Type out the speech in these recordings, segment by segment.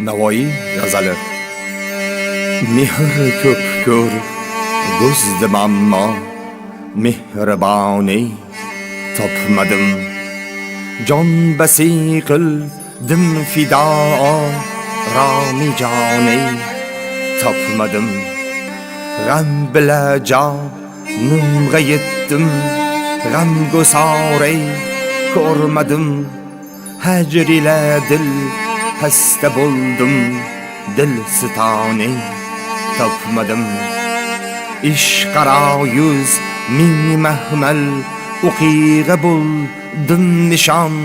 Navoiy g'azali. Mehr ko'p ko'r buzdim ammo mehriboni topmadim. Jon basi qildim fidao romi joni topmadim. G'am bila jonimga yetdim, g'am g'usore ko'rmadim. Hajr ila dil hasta buldum, dil sitoni topmadim. Ishq aro yuz ming mahmal o'qiga buldum nishon.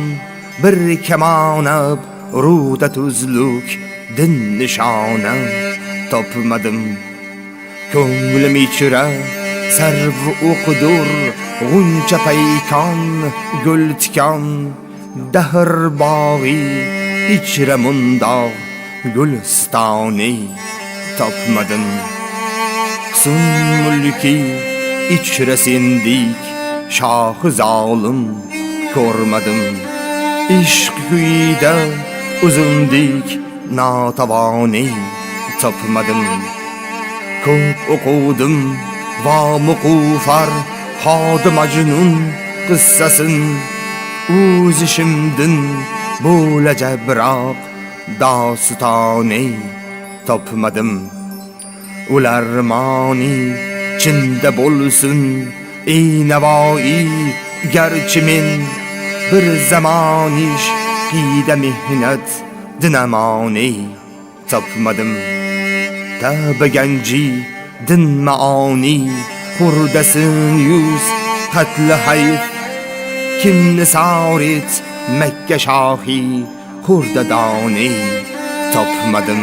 Bir kamonab ruda tuzluk din nishona topmadim. Ko'nglim ichra sarv o'qidur g'uncha paykon gul tikon. Dahr bog'i ichra mundoq gulstoni topmadim. Husn mulki ichra sendik shoh zolim ko'rmadim. Ishq kuyida uzundik notavoni topmadim. Ko'p o'qudim va muqufar hodi majnun qissasin. O'z ishimdin bo'lajabroq dostoni topmadim. Ular mani chinda bo'lsin ey Navoiy, garchi men bir zamon ishqida mehnat dinamoni topmadim. Tavba ganji din maoni xurdasin yuz qatli hayf. Kimni sorit Makka shohi xurdadoni topmadim.